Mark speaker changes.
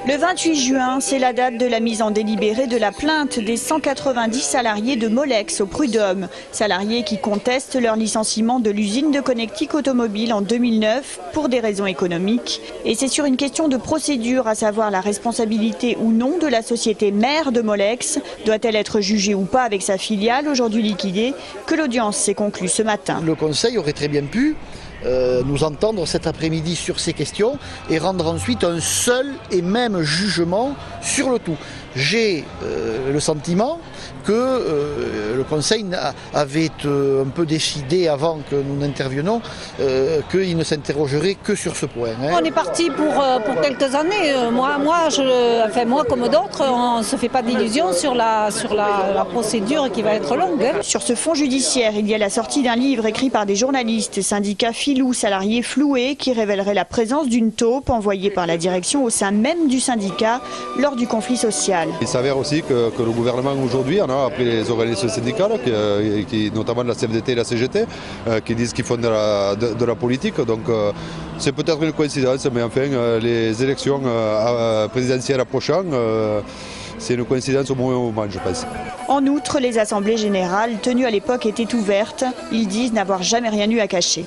Speaker 1: Le 28 juin, c'est la date de la mise en délibéré de la plainte des 190 salariés de Molex au Prud'homme. Salariés qui contestent leur licenciement de l'usine de connectique automobile en 2009 pour des raisons économiques. Et c'est sur une question de procédure, à savoir la responsabilité ou non de la société mère de Molex, doit-elle être jugée ou pas avec sa filiale aujourd'hui liquidée, que l'audience s'est conclue ce matin.
Speaker 2: Le Conseil aurait très bien pu nous entendre cet après-midi sur ces questions et rendre ensuite un seul et même jugement sur le tout. J'ai le sentiment que le Conseil avait un peu décidé avant que nous n'intervenions qu'il ne s'interrogerait que sur ce point.
Speaker 3: On est parti pour quelques années. Moi comme d'autres, on ne se fait pas d'illusions sur la procédure qui va être longue.
Speaker 1: Sur ce fond judiciaire, il y a la sortie d'un livre écrit par des journalistes, syndicats filous, salariés floués, qui révélerait la présence d'une taupe envoyée par la direction au sein même du syndicat lors du conflit social.
Speaker 4: Il s'avère aussi que le gouvernement aujourd'hui, après les organisations syndicales, notamment la CFDT et la CGT, qui disent qu'ils font de la politique. Donc c'est peut-être une coïncidence, mais enfin les élections présidentielles approchant, c'est une coïncidence au moment, je pense.
Speaker 1: En outre, les assemblées générales tenues à l'époque étaient ouvertes. Ils disent n'avoir jamais rien eu à cacher.